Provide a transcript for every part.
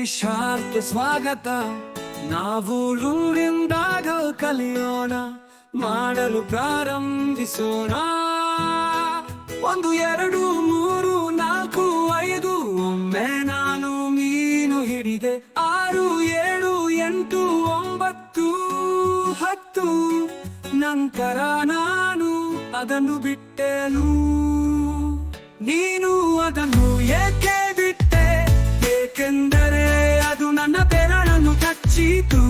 ವಿಶಾಲ್ಗೆ ಸ್ವಾಗತ. ನಾವು ರೂರಿಂದಾಗ ಕಲಿಯೋಣ, ಮಾಡಲು ಪ್ರಾರಂಭಿಸೋಣ. 1 2 3 4 5 ಒಮ್ಮೆ ನಾನು ಮೀನು ಹಿಡಿದೆ. 6 7 8 9 10 ನಂತರ ನಾನು ಅದನ್ನು ಬಿಟ್ಟೆನು. ನೀನು ಅದನ್ನು ಏಕೆ ಬಿಟ್ಟೆ? ಏಕೆಂದರೆ ಅದು ನನ್ನ ಬೆರಳನ್ನು ಕಚ್ಚಿತು.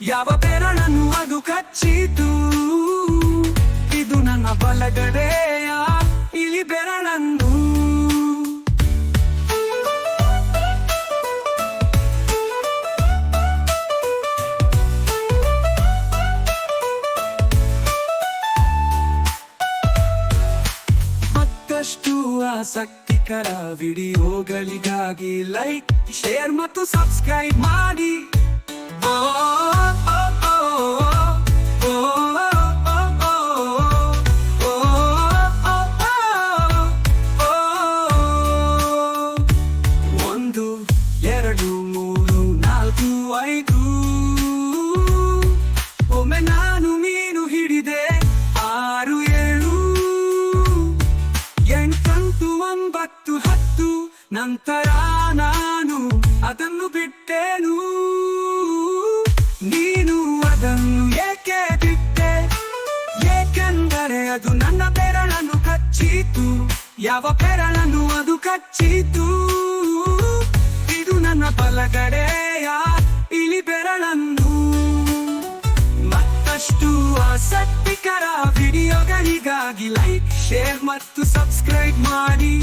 ಯಾವ ಬೆರಳನ್ನು ಅದು ಕಚ್ಚಿತು? ಇದು ನನ್ನ ಬಲಗಡೆಯ ಇಲಿ ಬೆರಳನ್ನು. ಮತ್ತಷ್ಟು ಆಸಕ್ತಿಕರ ವಿಡಿಯೋಗಳಿಗಾಗಿ ಲೈಕ್, ಶೇರ್ ಮತ್ತು ಸಬ್ಸ್ಕ್ರೈಬ್ ಮಾಡಿ. ಒಂದು 2 3 4 5 ಒಮ್ಮೆ ನಾನು ಮೀನು ಹಿಡಿದೆ. 6 7 8 9 10 ನಂತರ ನಾನು ಅದನ್ನು ಬಿಟ್ಟೆನು. ನೀನು ಅದನ್ನು ಏಕೆ ಬಿಟ್ಟೆ? ಏಕೆಂದರೆ ಅದು ನನ್ನ ಬೆರಳನ್ನು ಕಚ್ಚಿತು. ಯಾವ ಬೆರಳನ್ನು ಅದು ಕಚ್ಚಿತು? ಇದು ನನ್ನ ಬಲಗಡೆಯ ಇಲಿ ಬೆರಳನ್ನು. ಮತ್ತಷ್ಟು ಆಸಕ್ತಿಕರ ವಿಡಿಯೋಗಳಿಗಾಗಿ ಲೈಕ್, ಶೇರ್ ಮತ್ತು ಸಬ್ಸ್ಕ್ರೈಬ್ ಮಾಡಿ.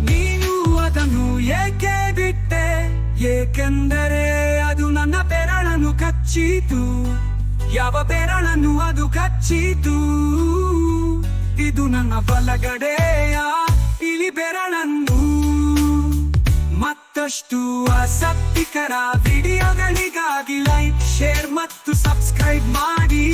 ನೀನು ಅದನ್ನು ಏಕೆ ಬಿಟ್ಟೆ? ಏಕೆಂದರೆ ಅದು ನನ್ನ ಬೆರಳನ್ನು ಕಚ್ಚಿತು. ಯಾವ ಬೆರಳನ್ನು ಅದು ಕಚ್ಚಿತು? ಇದು ನನ್ನ ಬಲಗಡೆಯ ಇಲಿ ಬೆರಳನ್ನು. ಮತ್ತಷ್ಟು ಆಸಕ್ತಿಕರ ವಿಡಿಯೋಗಳಿಗಾಗಿ ಲೈಕ್, ಶೇರ್ ಮತ್ತು ಸಬ್ಸ್ಕ್ರೈಬ್ ಮಾಡಿ.